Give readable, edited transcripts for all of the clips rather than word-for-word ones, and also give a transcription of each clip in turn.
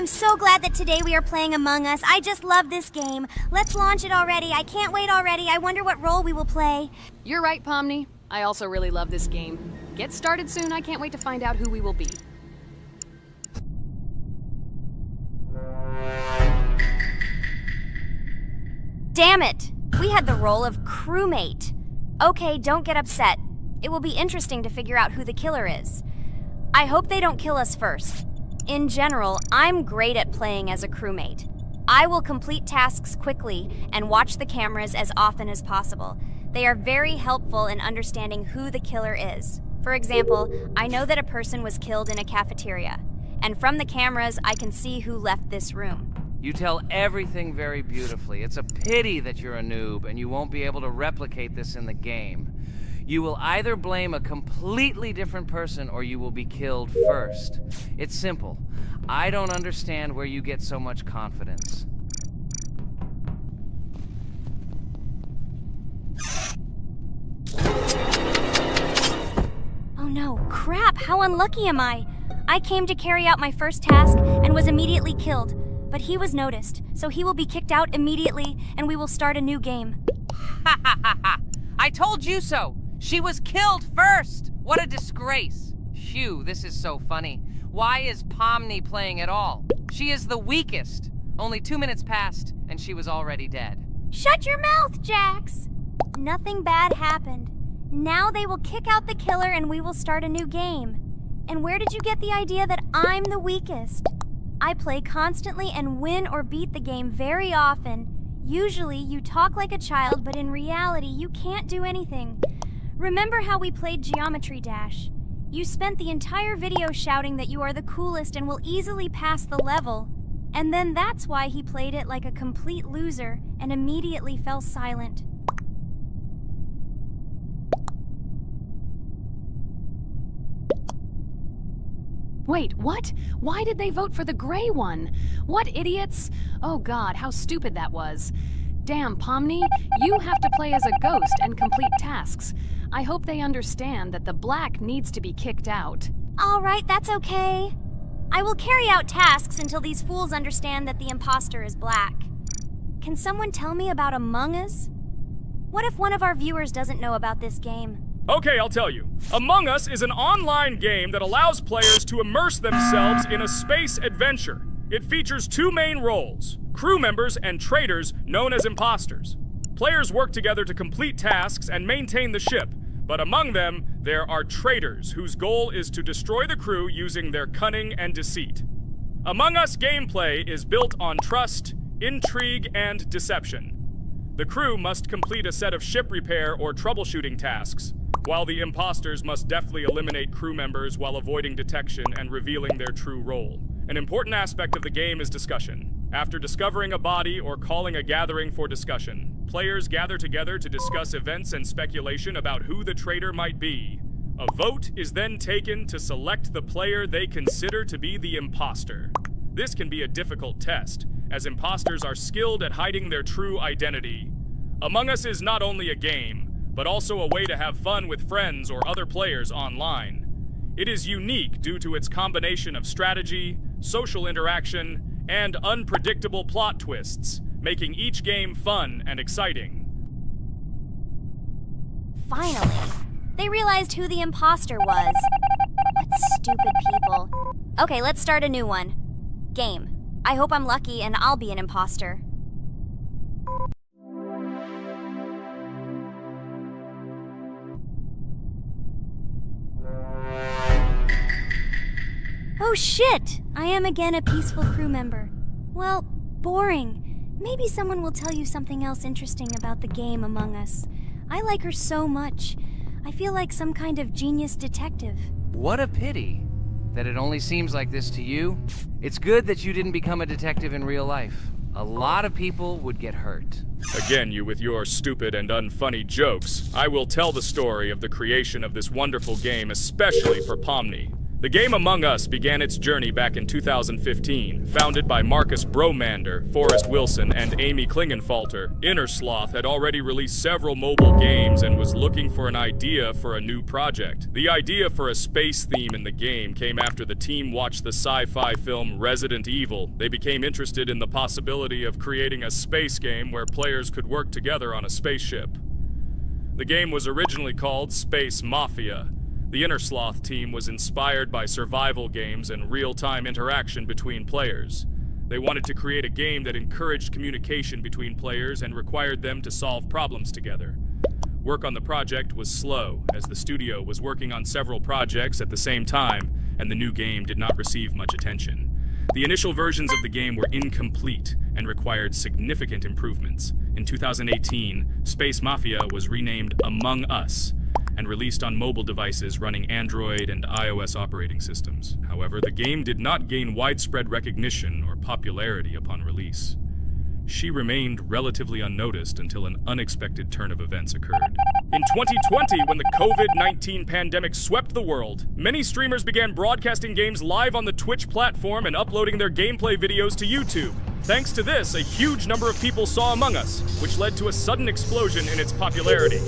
I'm so glad that today we are playing Among Us. I just love this game. Let's launch it already. I can't wait already. I wonder what role we will play. You're right, Pomni. I also really love this game. Get started soon. I can't wait to find out who we will be. Damn it! We had the role of crewmate. Okay, don't get upset. It will be interesting to figure out who the killer is. I hope they don't kill us first. In general, I'm great at playing as a crewmate. I will complete tasks quickly and watch the cameras as often as possible. They are very helpful in understanding who the killer is. For example, I know that a person was killed in a cafeteria, and from the cameras, I can see who left this room. You tell everything very beautifully. It's a pity that you're a noob and you won't be able to replicate this in the game. You will either blame a completely different person or you will be killed first. It's simple. I don't understand where you get so much confidence. Oh no, crap, how unlucky am I? I came to carry out my first task and was immediately killed. But he was noticed, so he will be kicked out immediately and we will start a new game. Ha ha ha ha! I told you so! She was killed first! What a disgrace! Phew, this is so funny. Why is Pomni playing at all? She is the weakest. Only 2 minutes passed, and she was already dead. Shut your mouth, Jax! Nothing bad happened. Now they will kick out the killer and we will start a new game. And where did you get the idea that I'm the weakest? I play constantly and win or beat the game very often. Usually you talk like a child, but in reality you can't do anything. Remember how we played Geometry Dash? You spent the entire video shouting that you are the coolest and will easily pass the level. And then that's why he played it like a complete loser and immediately fell silent. Wait, what? Why did they vote for the gray one? What idiots? Oh god, how stupid that was. Damn, Pomni, you have to play as a ghost and complete tasks. I hope they understand that the black needs to be kicked out. All right, that's okay. I will carry out tasks until these fools understand that the imposter is black. Can someone tell me about Among Us? What if one of our viewers doesn't know about this game? Okay, I'll tell you. Among Us is an online game that allows players to immerse themselves in a space adventure. It features 2 main roles, crew members and traitors known as imposters. Players work together to complete tasks and maintain the ship, but among them, there are traitors whose goal is to destroy the crew using their cunning and deceit. Among Us gameplay is built on trust, intrigue, and deception. The crew must complete a set of ship repair or troubleshooting tasks, while the imposters must deftly eliminate crew members while avoiding detection and revealing their true role. An important aspect of the game is discussion. After discovering a body or calling a gathering for discussion, players gather together to discuss events and speculation about who the traitor might be. A vote is then taken to select the player they consider to be the imposter. This can be a difficult test, as imposters are skilled at hiding their true identity. Among Us is not only a game, but also a way to have fun with friends or other players online. It is unique due to its combination of strategy, social interaction, and unpredictable plot twists, making each game fun and exciting. Finally, they realized who the imposter was. What stupid people. Okay, let's start a new one. Game. I hope I'm lucky and I'll be an imposter. Oh shit! I am again a peaceful crew member. Well, boring. Maybe someone will tell you something else interesting about the game Among Us. I like her so much. I feel like some kind of genius detective. What a pity that it only seems like this to you. It's good that you didn't become a detective in real life. A lot of people would get hurt. Again, you with your stupid and unfunny jokes. I will tell the story of the creation of this wonderful game, especially for Pomni. The game Among Us began its journey back in 2015. Founded by Marcus Bromander, Forrest Wilson, and Amy Klingenfalter, Innersloth had already released several mobile games and was looking for an idea for a new project. The idea for a space theme in the game came after the team watched the sci-fi film Resident Evil. They became interested in the possibility of creating a space game where players could work together on a spaceship. The game was originally called Space Mafia. The Innersloth team was inspired by survival games and real-time interaction between players. They wanted to create a game that encouraged communication between players and required them to solve problems together. Work on the project was slow, as the studio was working on several projects at the same time, and the new game did not receive much attention. The initial versions of the game were incomplete and required significant improvements. In 2018, Space Mafia was renamed Among Us and released on mobile devices running Android and iOS operating systems. However, the game did not gain widespread recognition or popularity upon release. She remained relatively unnoticed until an unexpected turn of events occurred. In 2020, when the COVID-19 pandemic swept the world, many streamers began broadcasting games live on the Twitch platform and uploading their gameplay videos to YouTube. Thanks to this, a huge number of people saw Among Us, which led to a sudden explosion in its popularity.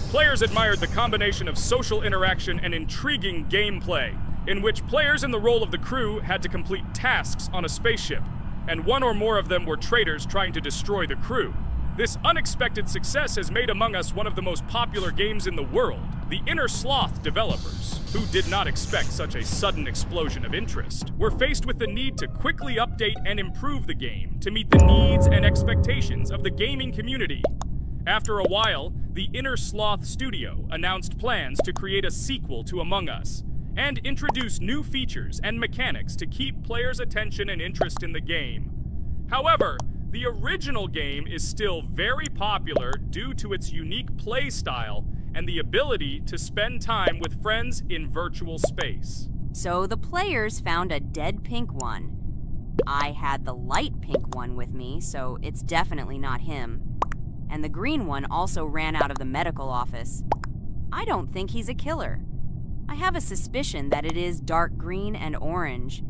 Players admired the combination of social interaction and intriguing gameplay, in which players in the role of the crew had to complete tasks on a spaceship, and one or more of them were traitors trying to destroy the crew. This unexpected success has made Among Us one of the most popular games in the world. The Innersloth developers, who did not expect such a sudden explosion of interest, were faced with the need to quickly update and improve the game to meet the needs and expectations of the gaming community. After a while, the Innersloth studio announced plans to create a sequel to Among Us and introduce new features and mechanics to keep players' attention and interest in the game. However, the original game is still very popular due to its unique play style and the ability to spend time with friends in virtual space. So the players found a dead pink one. I had the light pink one with me, so it's definitely not him. And the green one also ran out of the medical office. I don't think he's a killer. I have a suspicion that it is dark green and orange.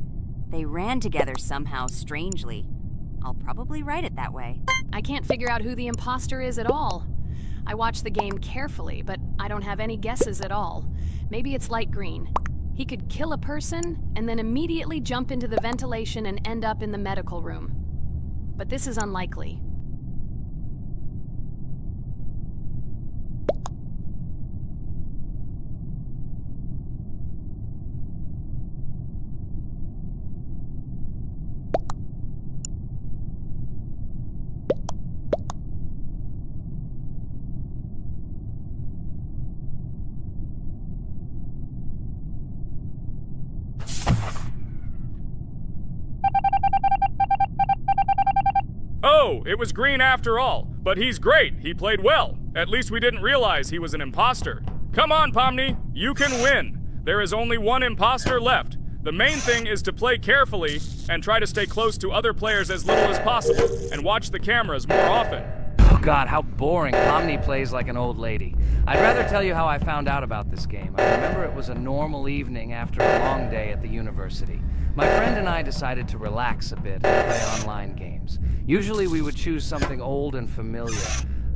They ran together somehow strangely. I'll probably write it that way. I can't figure out who the imposter is at all. I watched the game carefully, but I don't have any guesses at all. Maybe it's light green. He could kill a person and then immediately jump into the ventilation and end up in the medical room. But this is unlikely. Oh, it was green after all. But he's great. He played well. At least we didn't realize he was an imposter. Come on, Pomni. You can win. There is only one imposter left. The main thing is to play carefully and try to stay close to other players as little as possible and watch the cameras more often. Oh God, how boring. Pomni plays like an old lady. I'd rather tell you how I found out about this game. I remember it was a normal evening after a long day at the university. My friend and I decided to relax a bit and play online games. Usually we would choose something old and familiar,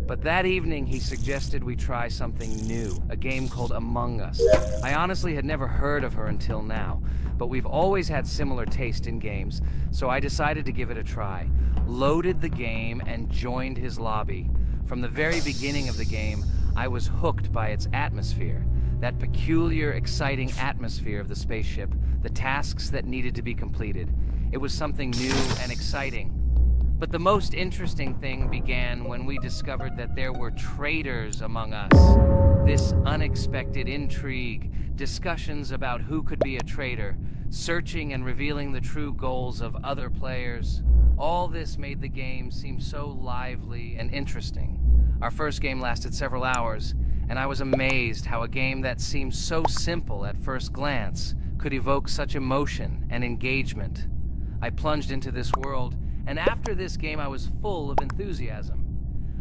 but that evening he suggested we try something new, a game called Among Us. I honestly had never heard of her until now, but we've always had similar taste in games, so I decided to give it a try. Loaded the game and joined his lobby. From the very beginning of the game, I was hooked by its atmosphere. That peculiar, exciting atmosphere of the spaceship, the tasks that needed to be completed. It was something new and exciting. But the most interesting thing began when we discovered that there were traitors among us. This unexpected intrigue, discussions about who could be a traitor, searching and revealing the true goals of other players. All this made the game seem so lively and interesting. Our first game lasted several hours, and I was amazed how a game that seemed so simple at first glance could evoke such emotion and engagement. I plunged into this world, and after this game I was full of enthusiasm.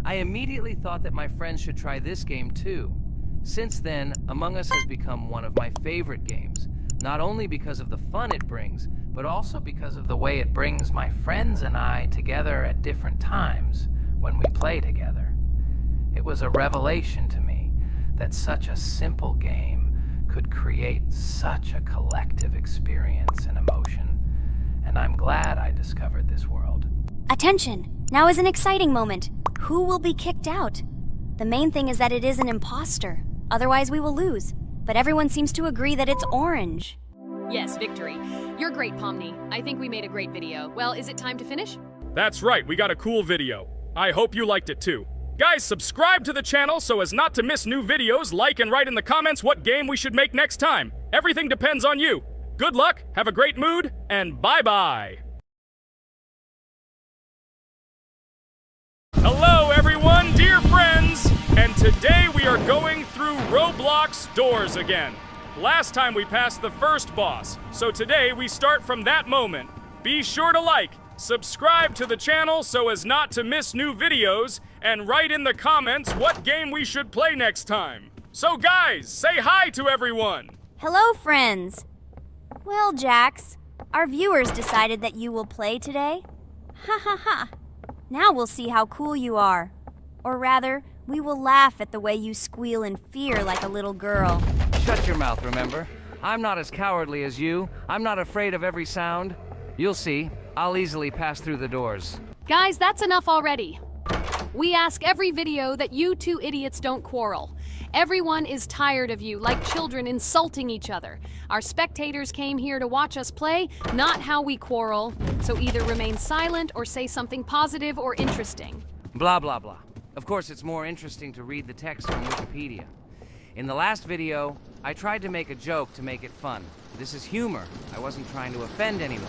I immediately thought that my friends should try this game too. Since then, Among Us has become one of my favorite games, not only because of the fun it brings, but also because of the way it brings my friends and I together at different times when we play together. It was a revelation to me that such a simple game could create such a collective experience and emotion, and I'm glad I discovered this world. Attention! Now is an exciting moment. Who will be kicked out? The main thing is that it is an imposter. Otherwise, we will lose. But everyone seems to agree that it's orange. Yes, victory. You're great, Pomni. I think we made a great video. Well, is it time to finish? That's right, we got a cool video. I hope you liked it too. Guys, subscribe to the channel so as not to miss new videos, like and write in the comments what game we should make next time. Everything depends on you. Good luck, have a great mood, and bye-bye. Hello everyone, dear friends! And today we are going through Roblox doors again. Last time we passed the first boss, so today we start from that moment. Be sure to like, subscribe to the channel so as not to miss new videos, and write in the comments what game we should play next time. So guys, say hi to everyone! Hello, friends! Well, Jax, our viewers decided that you will play today. Ha ha ha! Now we'll see how cool you are. Or rather, we will laugh at the way you squeal in fear like a little girl. Shut your mouth, remember? I'm not as cowardly as you. I'm not afraid of every sound. You'll see. I'll easily pass through the doors. Guys, that's enough already. We ask every video that you two idiots don't quarrel. Everyone is tired of you, like children insulting each other. Our spectators came here to watch us play, not how we quarrel. So either remain silent or say something positive or interesting. Blah, blah, blah. Of course, it's more interesting to read the text from Wikipedia. In the last video, I tried to make a joke to make it fun. This is humor. I wasn't trying to offend anyone.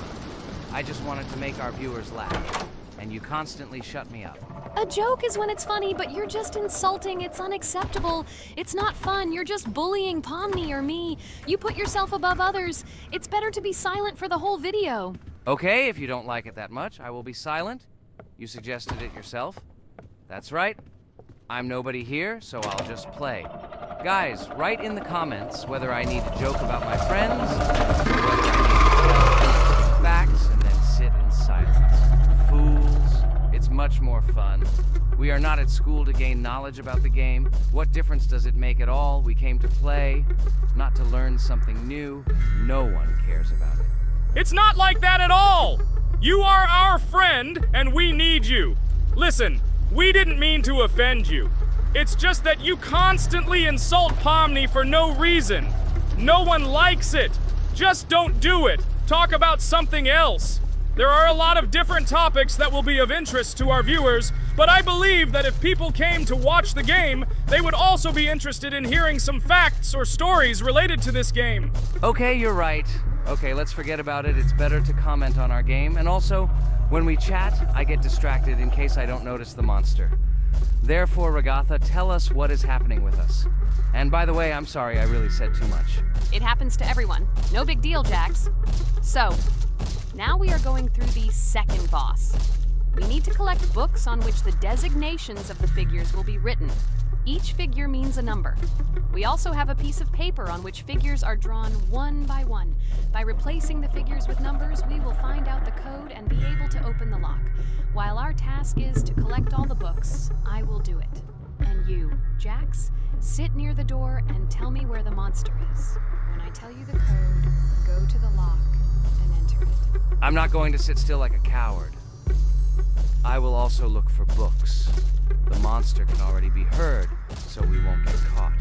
I just wanted to make our viewers laugh. And you constantly shut me up. A joke is when it's funny, but you're just insulting. It's unacceptable. It's not fun. You're just bullying Pomni or me. You put yourself above others. It's better to be silent for the whole video. Okay, if you don't like it that much, I will be silent. You suggested it yourself. That's right. I'm nobody here, so I'll just play. Guys, write in the comments whether I need to joke about my friends, or whether I need to facts and then sit in silence. Fools. It's much more fun. We are not at school to gain knowledge about the game. What difference does it make at all? We came to play, not to learn something new. No one cares about it. It's not like that at all! You are our friend, and we need you. Listen, we didn't mean to offend you. It's just that you constantly insult Pomni for no reason. No one likes it. Just don't do it. Talk about something else. There are a lot of different topics that will be of interest to our viewers, but I believe that if people came to watch the game, they would also be interested in hearing some facts or stories related to this game. Okay, you're right. Okay, let's forget about it. It's better to comment on our game. And also, when we chat, I get distracted in case I don't notice the monster. Therefore, Ragatha, tell us what is happening with us. And by the way, I'm sorry I really said too much. It happens to everyone. No big deal, Jax. So, now we are going through the second boss. We need to collect books on which the designations of the figures will be written. Each figure means a number. We also have a piece of paper on which figures are drawn one by one. By replacing the figures with numbers, we will find out the code and be able to open the lock. While our task is to collect all the books, I will do it. And you, Jax, sit near the door and tell me where the monster is. When I tell you the code, go to the lock and enter it. I'm not going to sit still like a coward. I will also look for books. The monster can already be heard, so we won't get caught.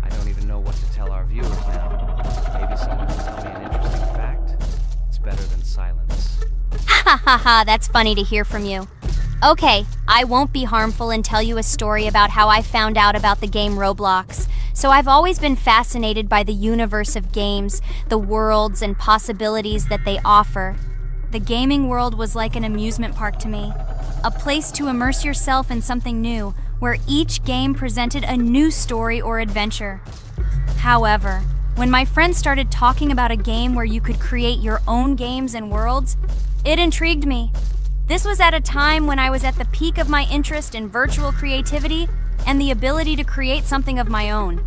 I don't even know what to tell our viewers now. Maybe someone can tell me an interesting fact. It's better than silence. Ha ha ha, that's funny to hear from you. Okay, I won't be harmful and tell you a story about how I found out about the game Roblox. So I've always been fascinated by the universe of games, the worlds and possibilities that they offer. The gaming world was like an amusement park to me. A place to immerse yourself in something new, where each game presented a new story or adventure. However, when my friends started talking about a game where you could create your own games and worlds, it intrigued me. This was at a time when I was at the peak of my interest in virtual creativity and the ability to create something of my own.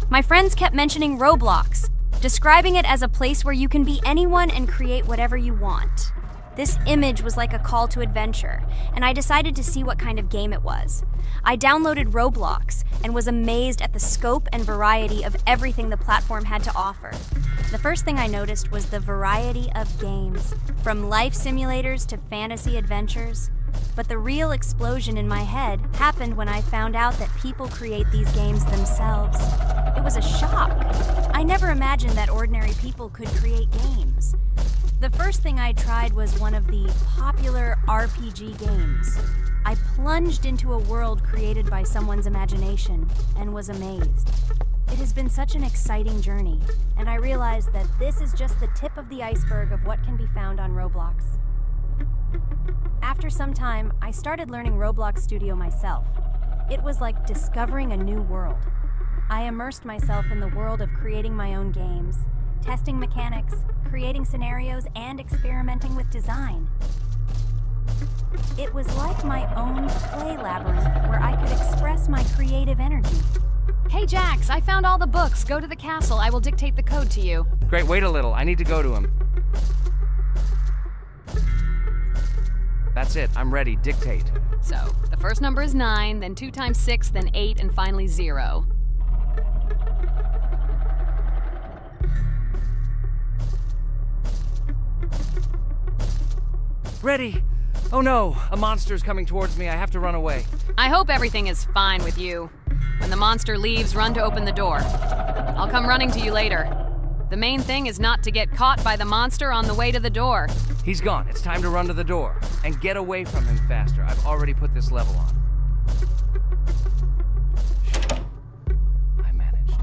My friends kept mentioning Roblox, describing it as a place where you can be anyone and create whatever you want. This image was like a call to adventure, and I decided to see what kind of game it was. I downloaded Roblox and was amazed at the scope and variety of everything the platform had to offer. The first thing I noticed was the variety of games, from life simulators to fantasy adventures. But the real explosion in my head happened when I found out that people create these games themselves. It was a shock. I never imagined that ordinary people could create games. The first thing I tried was one of the popular RPG games. I plunged into a world created by someone's imagination and was amazed. It has been such an exciting journey, and I realized that this is just the tip of the iceberg of what can be found on Roblox. After some time, I started learning Roblox Studio myself. It was like discovering a new world. I immersed myself in the world of creating my own games, testing mechanics, creating scenarios, and experimenting with design. It was like my own play labyrinth where I could express my creative energy. Hey Jax, I found all the books. Go to the castle. I will dictate the code to you. Great, wait a little. I need to go to him. That's it. I'm ready. Dictate. So, the first number is 9, then 2 times 6, then 8, and finally 0. Ready. Oh no, a monster's coming towards me. I have to run away. I hope everything is fine with you. When the monster leaves, run to open the door. I'll come running to you later. The main thing is not to get caught by the monster on the way to the door. He's gone. It's time to run to the door. And get away from him faster. I've already put this level on. I managed.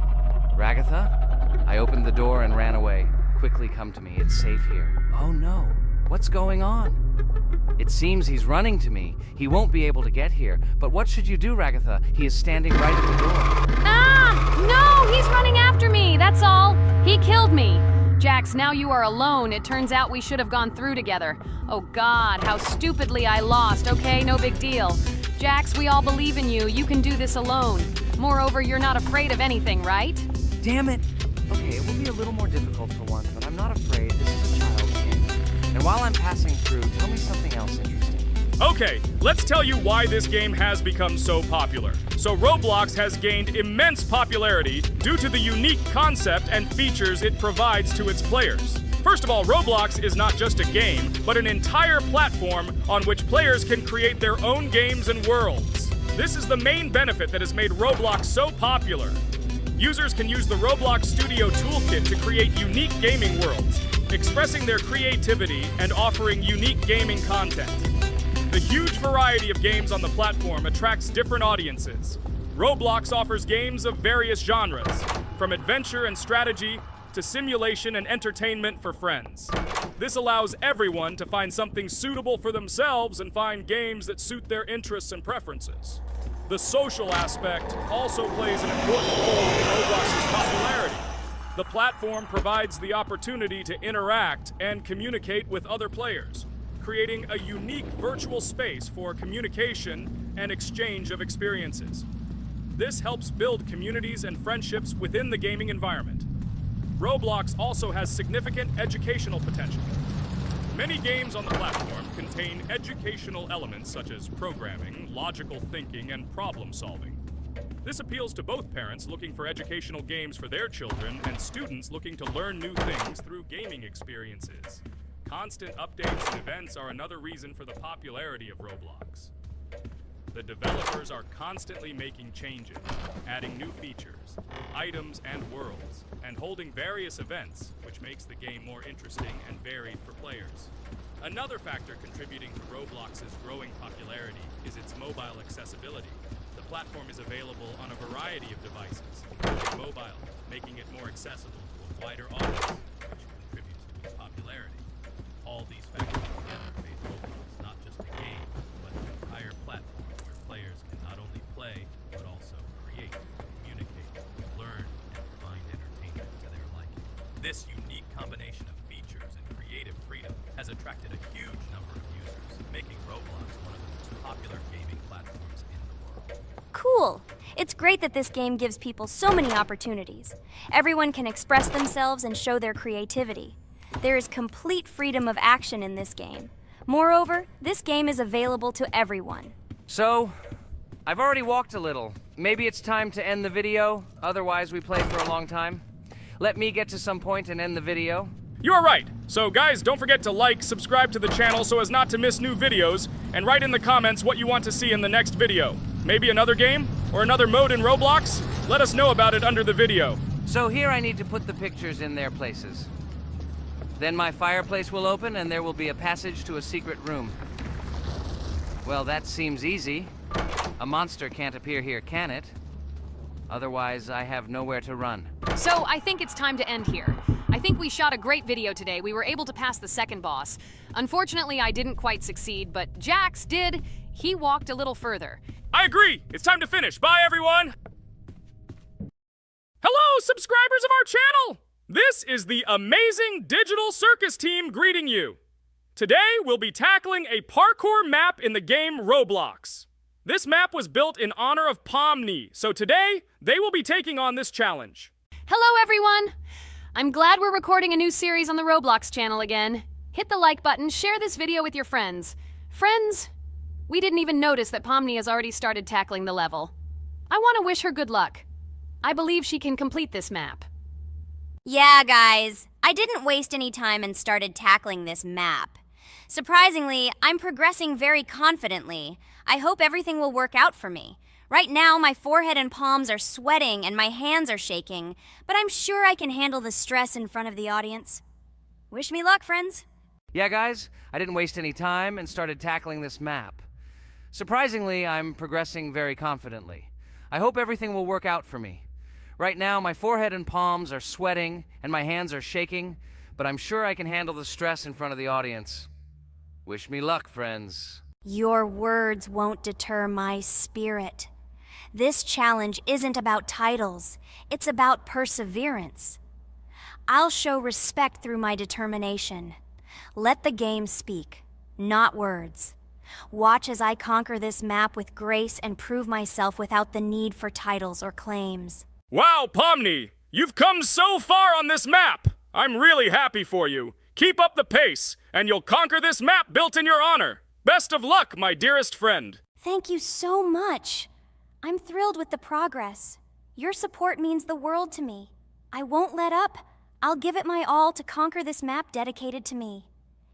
Ragatha? I opened the door and ran away. Quickly come to me. It's safe here. Oh no. What's going on? It seems he's running to me. He won't be able to get here. But what should you do, Ragatha? He is standing right at the door. Ah! No! He's running after me! That's all! He killed me! Jax, now you are alone. It turns out we should have gone through together. Oh God, how stupidly I lost. Okay, no big deal. Jax, we all believe in you. You can do this alone. Moreover, you're not afraid of anything, right? Damn it! Okay, it will be a little more difficult for once, but I'm not afraid. This is a child's game. And while I'm passing through, tell me something else interesting. Okay, let's tell you why this game has become so popular. So Roblox has gained immense popularity due to the unique concept and features it provides to its players. First of all, Roblox is not just a game, but an entire platform on which players can create their own games and worlds. This is the main benefit that has made Roblox so popular. Users can use the Roblox Studio Toolkit to create unique gaming worlds, expressing their creativity and offering unique gaming content. The huge variety of games on the platform attracts different audiences. Roblox offers games of various genres, from adventure and strategy to simulation and entertainment for friends. This allows everyone to find something suitable for themselves and find games that suit their interests and preferences. The social aspect also plays an important role in Roblox's popularity. The platform provides the opportunity to interact and communicate with other players, creating a unique virtual space for communication and exchange of experiences. This helps build communities and friendships within the gaming environment. Roblox also has significant educational potential. Many games on the platform contain educational elements such as programming, logical thinking, and problem solving. This appeals to both parents looking for educational games for their children and students looking to learn new things through gaming experiences. Constant updates and events are another reason for the popularity of Roblox. The developers are constantly making changes, adding new features, items, and worlds, and holding various events, which makes the game more interesting and varied for players. Another factor contributing to Roblox's growing popularity is its mobile accessibility. The platform is available on a variety of devices, including mobile, making it more accessible to a wider audience, which contributes to its popularity. All these factors together made Roblox not just a game, but an entire platform where players can not only play, but also create, communicate, learn, and find entertainment to their liking. This unique combination of features and creative freedom has attracted a huge number of users, making Roblox one of the most popular gaming platforms in the world. Cool. It It's great that this game gives people so many opportunities. Everyone can express themselves and show their creativity. There is complete freedom of action in this game. Moreover, this game is available to everyone. So, I've already walked a little. Maybe it's time to end the video, otherwise we play for a long time. Let me get to some point and end the video. You are right. So guys, don't forget to like, subscribe to the channel so as not to miss new videos, and write in the comments what you want to see in the next video. Maybe another game? Or another mode in Roblox? Let us know about it under the video. So here I need to put the pictures in their places. Then my fireplace will open and there will be a passage to a secret room. Well, that seems easy. A monster can't appear here, can it? Otherwise, I have nowhere to run. So I think it's time to end here. I think we shot a great video today. We were able to pass the second boss. Unfortunately, I didn't quite succeed, but Jax did. He walked a little further. I agree. It's time to finish. Bye, everyone. Hello, subscribers of our channel. This is the amazing Digital Circus team greeting you. Today, we'll be tackling a parkour map in the game Roblox. This map was built in honor of Pomni, so today, they will be taking on this challenge. Hello, everyone. I'm glad we're recording a new series on the Roblox channel again. Hit the like button, share this video with your friends. Friends, we didn't even notice that Pomni has already started tackling the level. I want to wish her good luck. I believe she can complete this map. Yeah, guys, I didn't waste any time and started tackling this map. Surprisingly, I'm progressing very confidently. I hope everything will work out for me. Right now, my forehead and palms are sweating and my hands are shaking, but I'm sure I can handle the stress in front of the audience. Wish me luck, friends. Yeah, guys, I didn't waste any time and started tackling this map. Surprisingly, I'm progressing very confidently. I hope everything will work out for me. Right now, my forehead and palms are sweating and my hands are shaking, but I'm sure I can handle the stress in front of the audience. Wish me luck, friends. Your words won't deter my spirit. This challenge isn't about titles, it's about perseverance. I'll show respect through my determination. Let the game speak, not words. Watch as I conquer this map with grace and prove myself without the need for titles or claims. Wow, Pomni! You've come so far on this map! I'm really happy for you. Keep up the pace, and you'll conquer this map built in your honor. Best of luck, my dearest friend. Thank you so much. I'm thrilled with the progress. Your support means the world to me. I won't let up. I'll give it my all to conquer this map dedicated to me.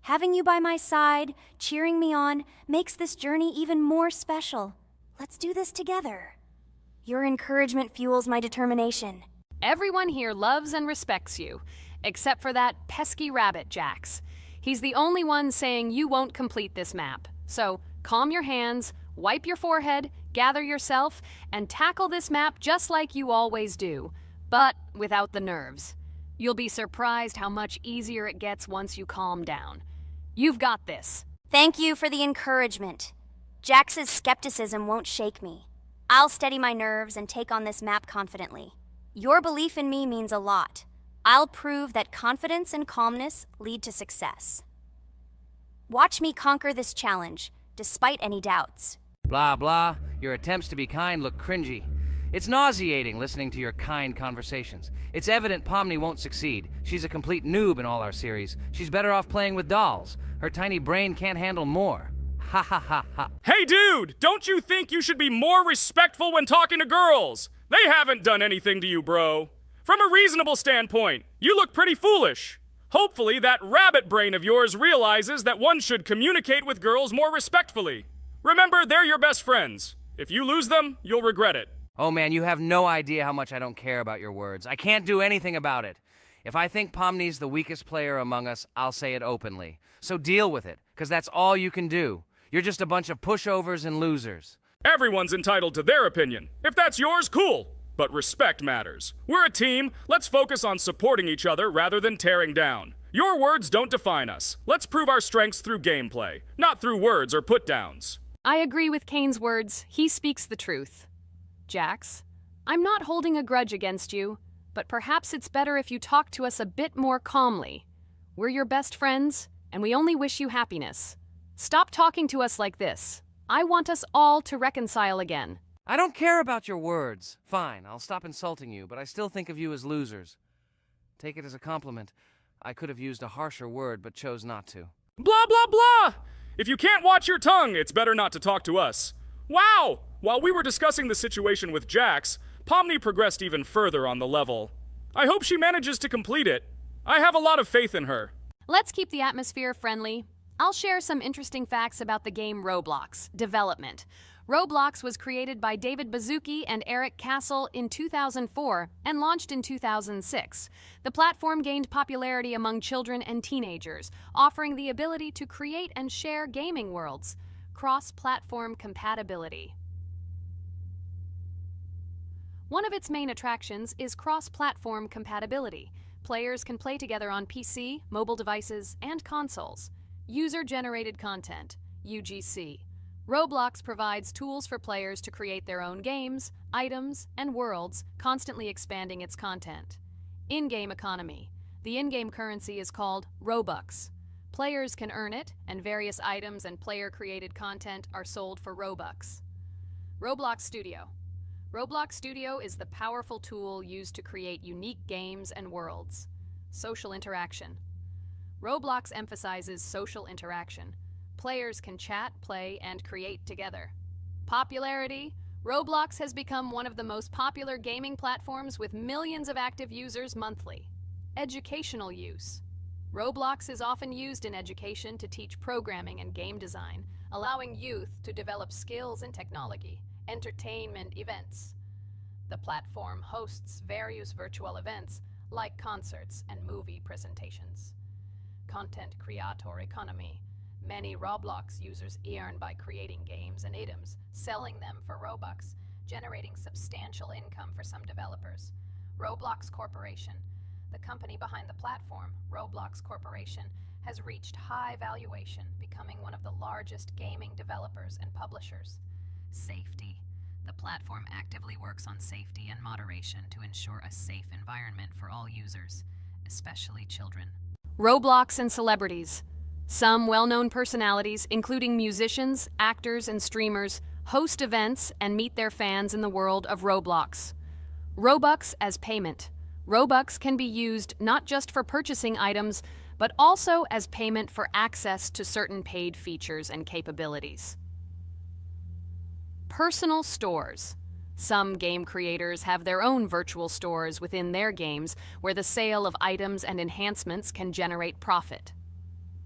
Having you by my side, cheering me on, makes this journey even more special. Let's do this together. Your encouragement fuels my determination. Everyone here loves and respects you, except for that pesky rabbit, Jax. He's the only one saying you won't complete this map. So calm your hands, wipe your forehead, gather yourself, and tackle this map just like you always do, but without the nerves. You'll be surprised how much easier it gets once you calm down. You've got this. Thank you for the encouragement. Jax's skepticism won't shake me. I'll steady my nerves and take on this map confidently. Your belief in me means a lot. I'll prove that confidence and calmness lead to success. Watch me conquer this challenge, despite any doubts. Blah, blah. Your attempts to be kind look cringy. It's nauseating listening to your kind conversations. It's evident Pomni won't succeed. She's a complete noob in all our series. She's better off playing with dolls. Her tiny brain can't handle more. Ha ha ha ha. Hey dude, don't you think you should be more respectful when talking to girls? They haven't done anything to you, bro. From a reasonable standpoint, you look pretty foolish. Hopefully that rabbit brain of yours realizes that one should communicate with girls more respectfully. Remember, they're your best friends. If you lose them, you'll regret it. Oh man, you have no idea how much I don't care about your words. I can't do anything about it. If I think Pomni's the weakest player among us, I'll say it openly. So deal with it, because that's all you can do. You're just a bunch of pushovers and losers. Everyone's entitled to their opinion. If that's yours, cool. But respect matters. We're a team. Let's focus on supporting each other rather than tearing down. Your words don't define us. Let's prove our strengths through gameplay, not through words or put-downs. I agree with Kane's words. He speaks the truth. Jax, I'm not holding a grudge against you, but perhaps it's better if you talk to us a bit more calmly. We're your best friends, and we only wish you happiness. Stop talking to us like this. I want us all to reconcile again. I don't care about your words. Fine, I'll stop insulting you, but I still think of you as losers. Take it as a compliment. I could have used a harsher word, but chose not to. Blah, blah, blah! If you can't watch your tongue, it's better not to talk to us. Wow! While we were discussing the situation with Jax, Pomni progressed even further on the level. I hope she manages to complete it. I have a lot of faith in her. Let's keep the atmosphere friendly. I'll share some interesting facts about the game Roblox. Development. Roblox was created by David Baszucki and Eric Castle in 2004 and launched in 2006. The platform gained popularity among children and teenagers, offering the ability to create and share gaming worlds. Cross-platform compatibility. One of its main attractions is cross-platform compatibility. Players can play together on PC, mobile devices, and consoles. User-generated content, UGC. Roblox provides tools for players to create their own games, items, and worlds, constantly expanding its content. In-game economy. The in-game currency is called Robux. Players can earn it, and various items and player-created content are sold for Robux. Roblox Studio. Roblox Studio is the powerful tool used to create unique games and worlds. Social interaction. Roblox emphasizes social interaction. Players can chat, play, and create together. Popularity. Roblox has become one of the most popular gaming platforms with millions of active users monthly. Educational use. Roblox is often used in education to teach programming and game design, allowing youth to develop skills in technology. Entertainment events. The platform hosts various virtual events like concerts and movie presentations. Content creator economy. Many Roblox users earn by creating games and items, selling them for Robux, generating substantial income for some developers. Roblox Corporation. The company behind the platform, Roblox Corporation, has reached high valuation, becoming one of the largest gaming developers and publishers. Safety. The platform actively works on safety and moderation to ensure a safe environment for all users, especially children. Roblox and celebrities. Some well-known personalities, including musicians, actors, and streamers, host events and meet their fans in the world of Roblox. Robux as payment. Robux can be used not just for purchasing items, but also as payment for access to certain paid features and capabilities. Personal stores. Some game creators have their own virtual stores within their games where the sale of items and enhancements can generate profit.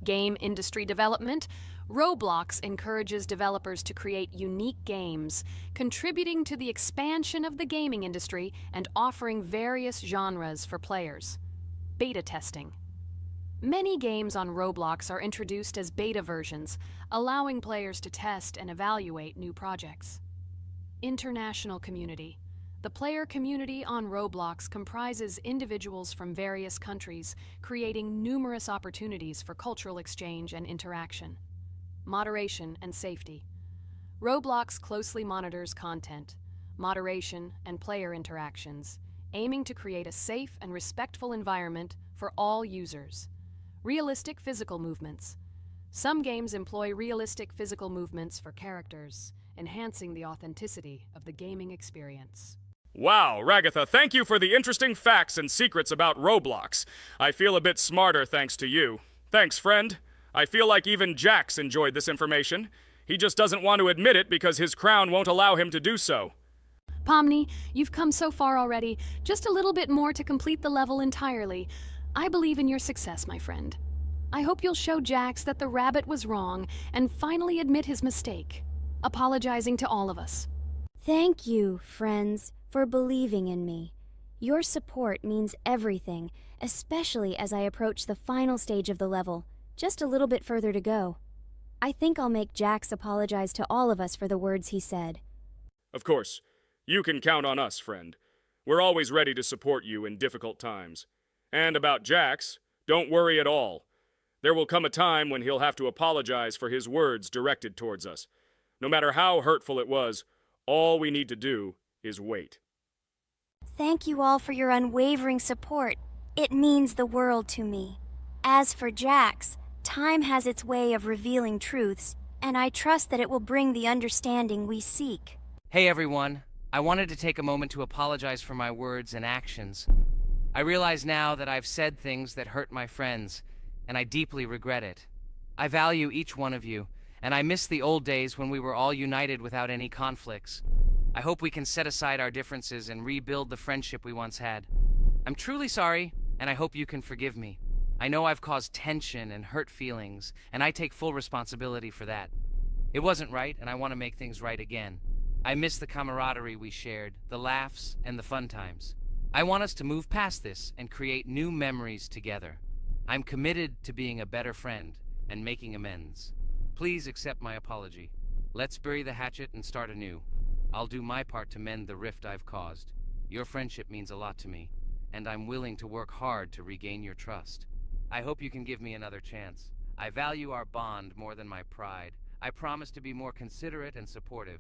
Game industry development. Roblox encourages developers to create unique games, contributing to the expansion of the gaming industry and offering various genres for players. Beta testing. Many games on Roblox are introduced as beta versions, allowing players to test and evaluate new projects. International community. The player community on Roblox comprises individuals from various countries, creating numerous opportunities for cultural exchange and interaction. Moderation and safety. Roblox closely monitors content, moderation, and player interactions, aiming to create a safe and respectful environment for all users. Realistic physical movements. Some games employ realistic physical movements for characters, enhancing the authenticity of the gaming experience. Wow, Ragatha, thank you for the interesting facts and secrets about Roblox. I feel a bit smarter thanks to you. Thanks, friend. I feel like even Jax enjoyed this information. He just doesn't want to admit it because his crown won't allow him to do so. Pomni, you've come so far already. Just a little bit more to complete the level entirely. I believe in your success, my friend. I hope you'll show Jax that the rabbit was wrong and finally admit his mistake, apologizing to all of us. Thank you, friends, for believing in me. Your support means everything, especially as I approach the final stage of the level, just a little bit further to go. I think I'll make Jax apologize to all of us for the words he said. Of course. You can count on us, friend. We're always ready to support you in difficult times. And about Jax, don't worry at all. There will come a time when he'll have to apologize for his words directed towards us. No matter how hurtful it was, all we need to do is wait. Thank you all for your unwavering support. It means the world to me. As for Jax, time has its way of revealing truths, and I trust that it will bring the understanding we seek. Hey everyone, I wanted to take a moment to apologize for my words and actions. I realize now that I've said things that hurt my friends, and I deeply regret it. I value each one of you, and I miss the old days when we were all united without any conflicts. I hope we can set aside our differences and rebuild the friendship we once had. I'm truly sorry, and I hope you can forgive me. I know I've caused tension and hurt feelings, and I take full responsibility for that. It wasn't right, and I want to make things right again. I miss the camaraderie we shared, the laughs, and the fun times. I want us to move past this and create new memories together. I'm committed to being a better friend and making amends. Please accept my apology. Let's bury the hatchet and start anew. I'll do my part to mend the rift I've caused. Your friendship means a lot to me, and I'm willing to work hard to regain your trust. I hope you can give me another chance. I value our bond more than my pride. I promise to be more considerate and supportive.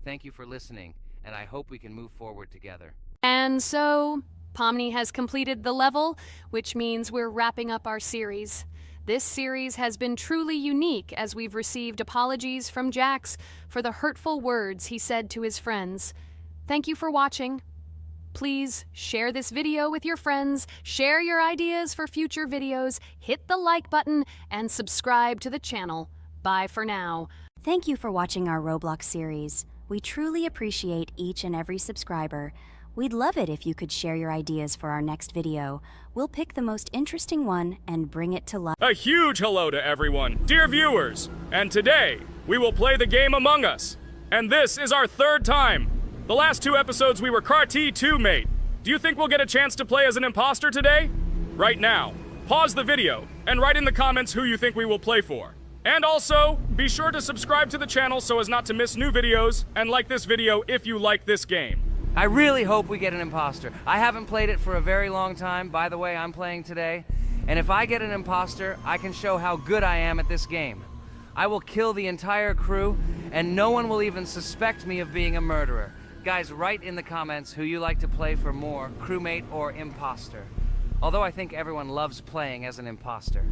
Thank you for listening, and I hope we can move forward together. And so, Pomni has completed the level, which means we're wrapping up our series. This series has been truly unique as we've received apologies from Jax for the hurtful words he said to his friends. Thank you for watching. Please share this video with your friends, share your ideas for future videos, hit the like button, and subscribe to the channel. Bye for now. Thank you for watching our Roblox series. We truly appreciate each and every subscriber. We'd love it if you could share your ideas for our next video. We'll pick the most interesting one and bring it to life. A huge hello to everyone, dear viewers. And today, we will play the game Among Us. And this is our third time. The last 2 episodes we were CAR-T 2 mate. Do you think we'll get a chance to play as an imposter today? Right now, pause the video and write in the comments who you think we will play for. And also, be sure to subscribe to the channel so as not to miss new videos, and like this video if you like this game. I really hope we get an imposter. I haven't played it for a very long time. By the way, I'm playing today. And if I get an imposter, I can show how good I am at this game. I will kill the entire crew, and no one will even suspect me of being a murderer. Guys, write in the comments who you like to play for more, crewmate or imposter. Although I think everyone loves playing as an imposter.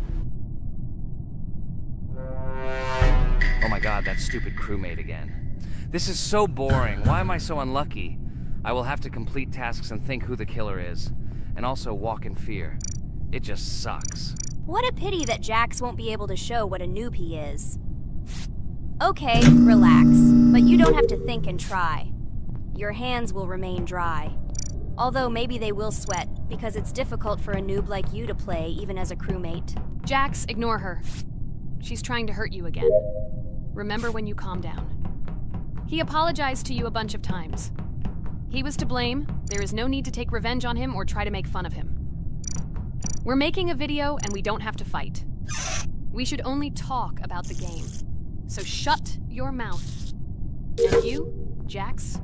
Oh my god, that stupid crewmate again. This is so boring. Why am I so unlucky? I will have to complete tasks and think who the killer is. And also walk in fear. It just sucks. What a pity that Jax won't be able to show what a noob he is. Okay, relax. But you don't have to think and try. Your hands will remain dry. Although maybe they will sweat, because it's difficult for a noob like you to play even as a crewmate. Jax, ignore her. She's trying to hurt you again. Remember when you calm down. He apologized to you a bunch of times. He was to blame. There is no need to take revenge on him or try to make fun of him. We're making a video and we don't have to fight. We should only talk about the game. So shut your mouth. And you, Jax,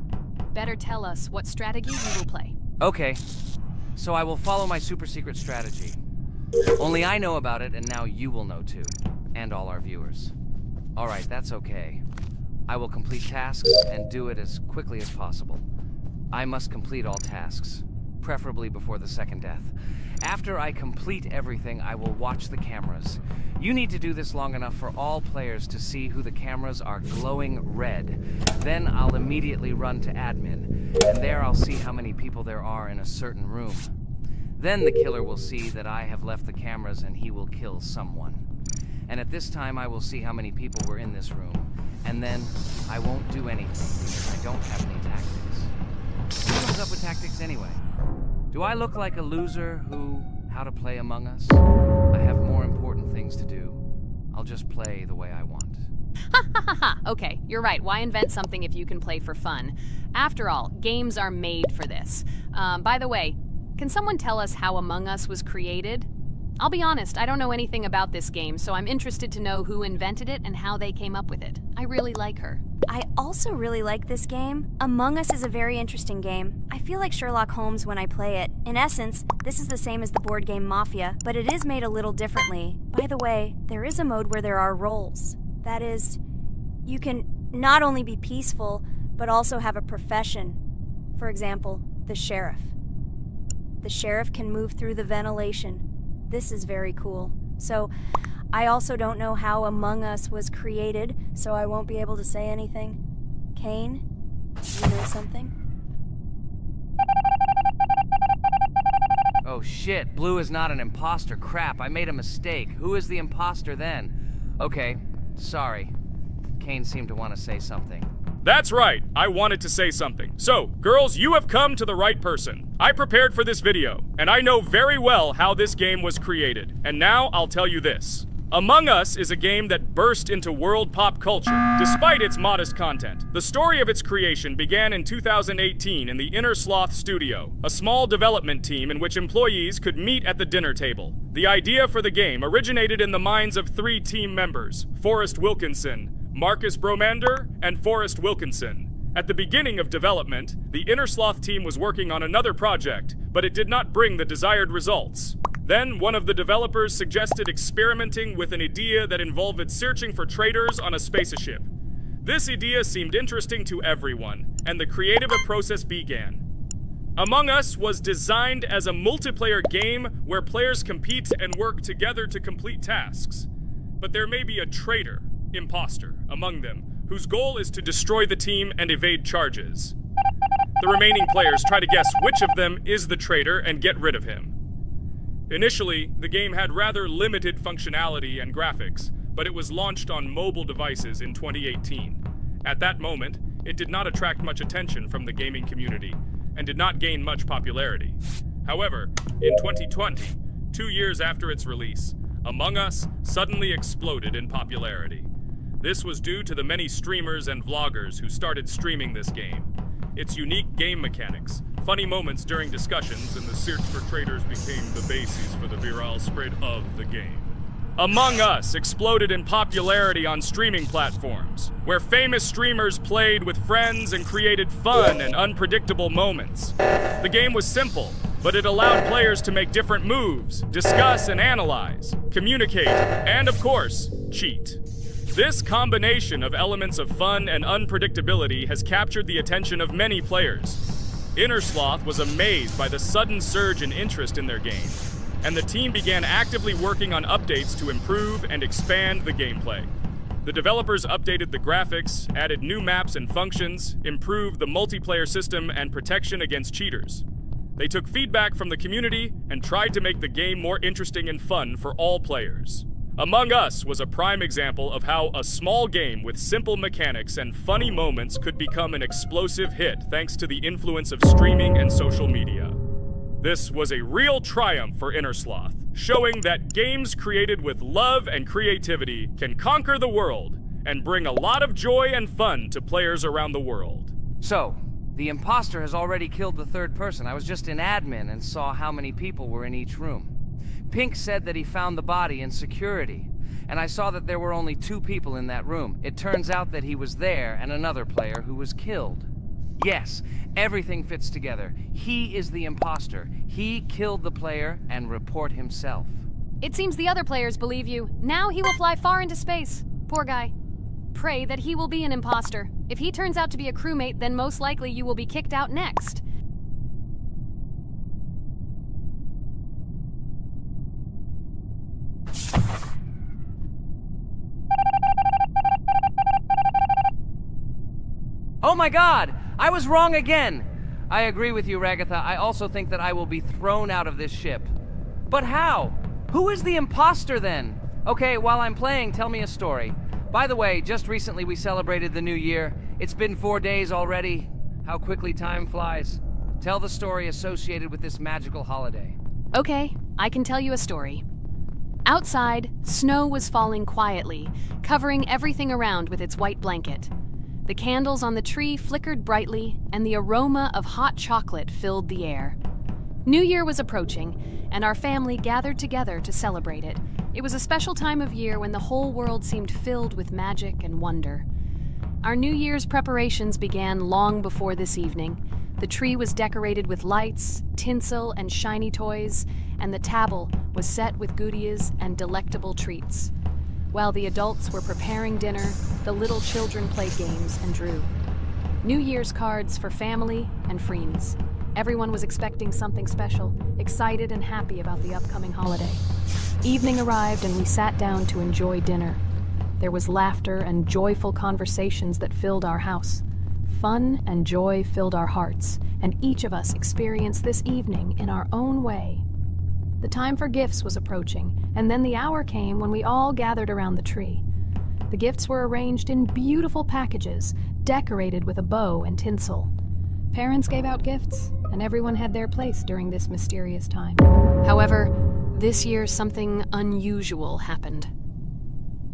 better tell us what strategy you will play. Okay, so I will follow my super secret strategy. Only I know about it, and now you will know too. And all our viewers. Alright, that's okay. I will complete tasks and do it as quickly as possible. I must complete all tasks, preferably before the second death. After I complete everything, I will watch the cameras. You need to do this long enough for all players to see who the cameras are glowing red. Then I'll immediately run to admin, and there I'll see how many people there are in a certain room. Then the killer will see that I have left the cameras and he will kill someone. And at this time I will see how many people were in this room. And then I won't do anything because I don't have any tactics. Who comes up with tactics anyway? Do I look like a loser who, how to play Among Us? I have more important things to do. I'll just play the way I want. Ha ha ha ha! Okay, you're right. Why invent something if you can play for fun? After all, games are made for this. By the way, can someone tell us how Among Us was created? I'll be honest, I don't know anything about this game, so I'm interested to know who invented it and how they came up with it. I really like her. I also really like this game. Among Us is a very interesting game. I feel like Sherlock Holmes when I play it. In essence, this is the same as the board game Mafia, but it is made a little differently. By the way, there is a mode where there are roles. That is, you can not only be peaceful, but also have a profession. For example, the sheriff. The sheriff can move through the ventilation. This is very cool. So, I also don't know how Among Us was created, so I won't be able to say anything. Kane? You know something? Oh shit, Blue is not an imposter. Crap, I made a mistake. Who is the imposter then? Okay, sorry. Kane seemed to want to say something. That's right, I wanted to say something. So, girls, you have come to the right person. I prepared for this video, and I know very well how this game was created. And now I'll tell you this. Among Us is a game that burst into world pop culture, despite its modest content. The story of its creation began in 2018 in the Inner Sloth Studio, a small development team in which employees could meet at the dinner table. The idea for the game originated in the minds of 3 team members, Forrest Wilkinson, Marcus Bromander, and Forrest Wilkinson. At the beginning of development, the Inner Sloth team was working on another project, but it did not bring the desired results. Then, one of the developers suggested experimenting with an idea that involved searching for traitors on a spaceship. This idea seemed interesting to everyone, and the creative process began. Among Us was designed as a multiplayer game where players compete and work together to complete tasks. But there may be a traitor, imposter, among them, whose goal is to destroy the team and evade charges. The remaining players try to guess which of them is the traitor and get rid of him. Initially, the game had rather limited functionality and graphics, but it was launched on mobile devices in 2018. At that moment, it did not attract much attention from the gaming community, and did not gain much popularity. However, in 2020, 2 years after its release, Among Us suddenly exploded in popularity. This was due to the many streamers and vloggers who started streaming this game. Its unique game mechanics, funny moments during discussions, and the search for traitors became the basis for the viral spread of the game. Among Us exploded in popularity on streaming platforms, where famous streamers played with friends and created fun and unpredictable moments. The game was simple, but it allowed players to make different moves, discuss and analyze, communicate, and of course, cheat. This combination of elements of fun and unpredictability has captured the attention of many players. Inner Sloth was amazed by the sudden surge in interest in their game, and the team began actively working on updates to improve and expand the gameplay. The developers updated the graphics, added new maps and functions, improved the multiplayer system and protection against cheaters. They took feedback from the community and tried to make the game more interesting and fun for all players. Among Us was a prime example of how a small game with simple mechanics and funny moments could become an explosive hit thanks to the influence of streaming and social media. This was a real triumph for Inner Sloth, showing that games created with love and creativity can conquer the world and bring a lot of joy and fun to players around the world. So, the imposter has already killed the third person. I was just in admin and saw how many people were in each room. Pink said that he found the body in security, and I saw that there were only 2 people in that room. It turns out that he was there and another player who was killed. Yes, everything fits together. He is the imposter. He killed the player and report himself. It seems the other players believe you. Now he will fly far into space. Poor guy. Pray that he will be an imposter. If he turns out to be a crewmate, then most likely you will be kicked out next. Oh my god! I was wrong again! I agree with you, Ragatha. I also think that I will be thrown out of this ship. But how? Who is the imposter then? Okay, while I'm playing, tell me a story. By the way, just recently we celebrated the new year. It's been 4 days already. How quickly time flies. Tell the story associated with this magical holiday. Okay, I can tell you a story. Outside, snow was falling quietly, covering everything around with its white blanket. The candles on the tree flickered brightly, and the aroma of hot chocolate filled the air. New Year was approaching, and our family gathered together to celebrate it. It was a special time of year when the whole world seemed filled with magic and wonder. Our New Year's preparations began long before this evening. The tree was decorated with lights, tinsel, and shiny toys, and the table was set with goodies and delectable treats. While the adults were preparing dinner, the little children played games and drew. New Year's cards for family and friends. Everyone was expecting something special, excited and happy about the upcoming holiday. Evening arrived and we sat down to enjoy dinner. There was laughter and joyful conversations that filled our house. Fun and joy filled our hearts, and each of us experienced this evening in our own way. The time for gifts was approaching, and then the hour came when we all gathered around the tree. The gifts were arranged in beautiful packages, decorated with a bow and tinsel. Parents gave out gifts, and everyone had their place during this mysterious time. However, this year something unusual happened.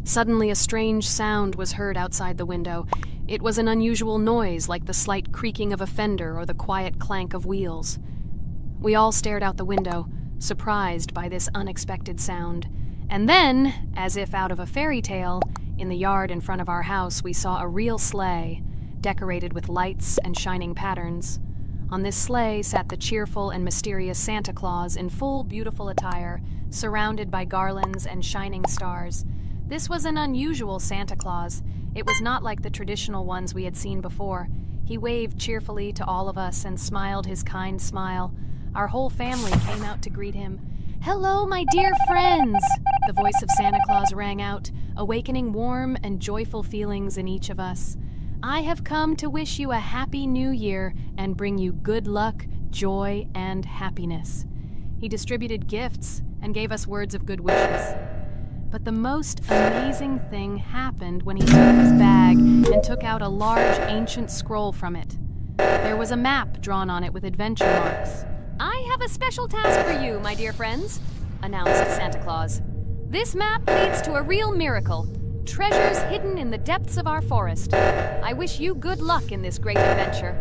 Suddenly a strange sound was heard outside the window. It was an unusual noise, like the slight creaking of a fender or the quiet clank of wheels. We all stared out the window, surprised by this unexpected sound. And then, as if out of a fairy tale, in the yard in front of our house we saw a real sleigh, decorated with lights and shining patterns. On this sleigh sat the cheerful and mysterious Santa Claus in full beautiful attire, surrounded by garlands and shining stars. This was an unusual Santa Claus. It was not like the traditional ones we had seen before. He waved cheerfully to all of us and smiled his kind smile. Our whole family came out to greet him. "Hello, my dear friends!" The voice of Santa Claus rang out, awakening warm and joyful feelings in each of us. "I have come to wish you a happy new year and bring you good luck, joy, and happiness." He distributed gifts and gave us words of good wishes. But the most amazing thing happened when he took his bag and took out a large ancient scroll from it. There was a map drawn on it with adventure marks. "I have a special task for you, my dear friends," announced Santa Claus. "This map leads to a real miracle. Treasures hidden in the depths of our forest. I wish you good luck in this great adventure."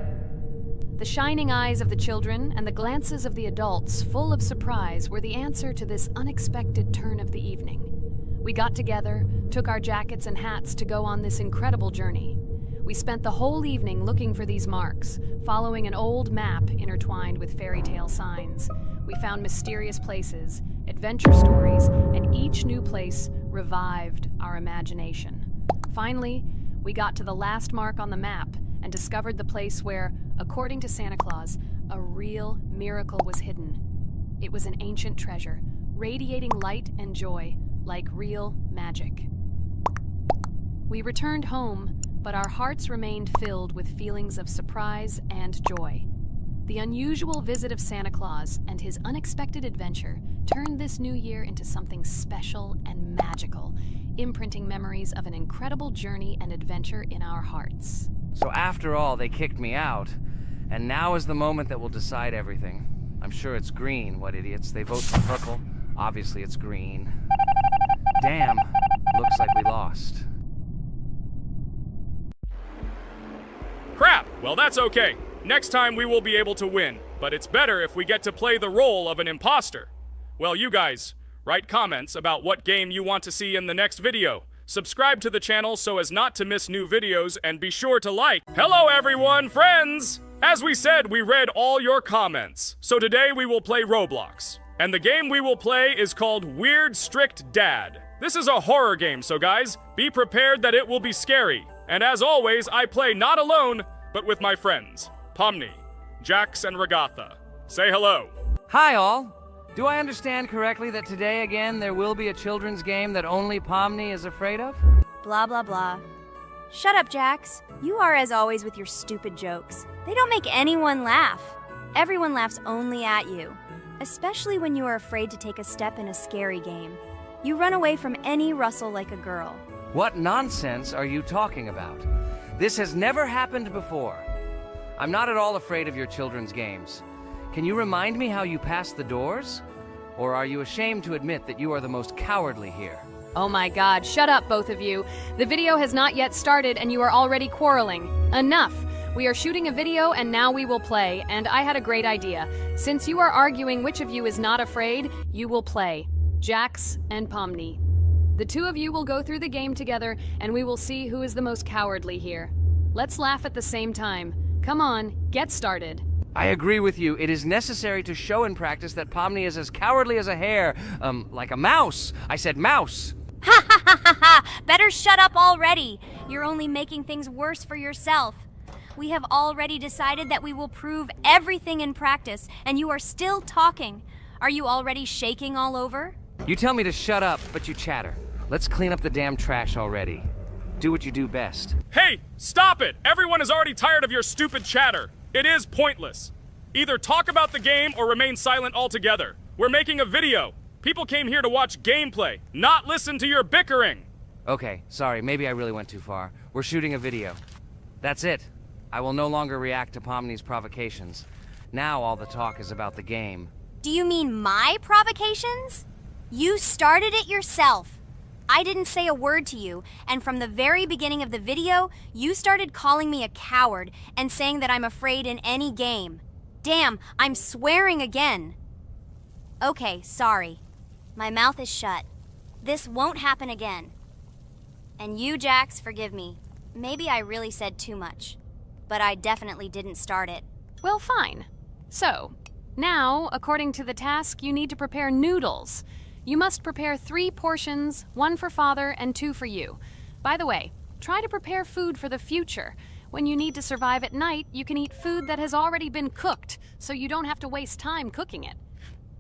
The shining eyes of the children and the glances of the adults, full of surprise, were the answer to this unexpected turn of the evening. We got together, took our jackets and hats to go on this incredible journey. We spent the whole evening looking for these marks, following an old map intertwined with fairy tale signs. We found mysterious places, adventure stories, and each new place revived our imagination. Finally, we got to the last mark on the map and discovered the place where, according to Santa Claus, a real miracle was hidden. It was an ancient treasure, radiating light and joy, like real magic. We returned home, but our hearts remained filled with feelings of surprise and joy. The unusual visit of Santa Claus and his unexpected adventure turned this new year into something special and magical, imprinting memories of an incredible journey and adventure in our hearts. So after all, they kicked me out, and now is the moment that will decide everything. I'm sure it's green, what idiots. They vote for purple. Obviously it's green. Damn, looks like we lost. Crap! Well, that's okay. Next time we will be able to win, but it's better if we get to play the role of an imposter. Well, you guys, write comments about what game you want to see in the next video. Subscribe to the channel so as not to miss new videos, and be sure to like. Hello everyone, friends! As we said, we read all your comments. So today we will play Roblox. And the game we will play is called Weird Strict Dad. This is a horror game, so guys, be prepared that it will be scary. And as always, I play not alone, but with my friends, Pomni, Jax, and Regatha. Say hello. Hi all! Do I understand correctly that today again there will be a children's game that only Pomni is afraid of? Blah, blah, blah. Shut up, Jax. You are as always with your stupid jokes. They don't make anyone laugh. Everyone laughs only at you. Especially when you are afraid to take a step in a scary game. You run away from any rustle like a girl. What nonsense are you talking about? This has never happened before. I'm not at all afraid of your children's games. Can you remind me how you passed the doors? Or are you ashamed to admit that you are the most cowardly here? Oh my god, shut up, both of you. The video has not yet started and you are already quarreling. Enough! We are shooting a video and now we will play, and I had a great idea. Since you are arguing which of you is not afraid, you will play. Jax and Pomni. The two of you will go through the game together and we will see who is the most cowardly here. Let's laugh at the same time. Come on, get started. I agree with you. It is necessary to show in practice that Pomni is as cowardly as a hare. Like a mouse. I said mouse. Ha ha ha ha ha! Better shut up already. You're only making things worse for yourself. We have already decided that we will prove everything in practice, and you are still talking. Are you already shaking all over? You tell me to shut up, but you chatter. Let's clean up the damn trash already. Do what you do best. Hey, stop it! Everyone is already tired of your stupid chatter. It is pointless. Either talk about the game or remain silent altogether. We're making a video. People came here to watch gameplay, not listen to your bickering. Okay, sorry, maybe I really went too far. We're shooting a video. That's it. I will no longer react to Pomni's provocations. Now all the talk is about the game. Do you mean my provocations? You started it yourself. I didn't say a word to you, and from the very beginning of the video, you started calling me a coward and saying that I'm afraid in any game. Damn, I'm swearing again. Okay, sorry. My mouth is shut. This won't happen again. And you, Jax, forgive me. Maybe I really said too much, but I definitely didn't start it. Well, fine. So, now, according to the task, you need to prepare noodles. You must prepare 3 portions, 1 for Father and 2 for you. By the way, try to prepare food for the future. When you need to survive at night, you can eat food that has already been cooked, so you don't have to waste time cooking it.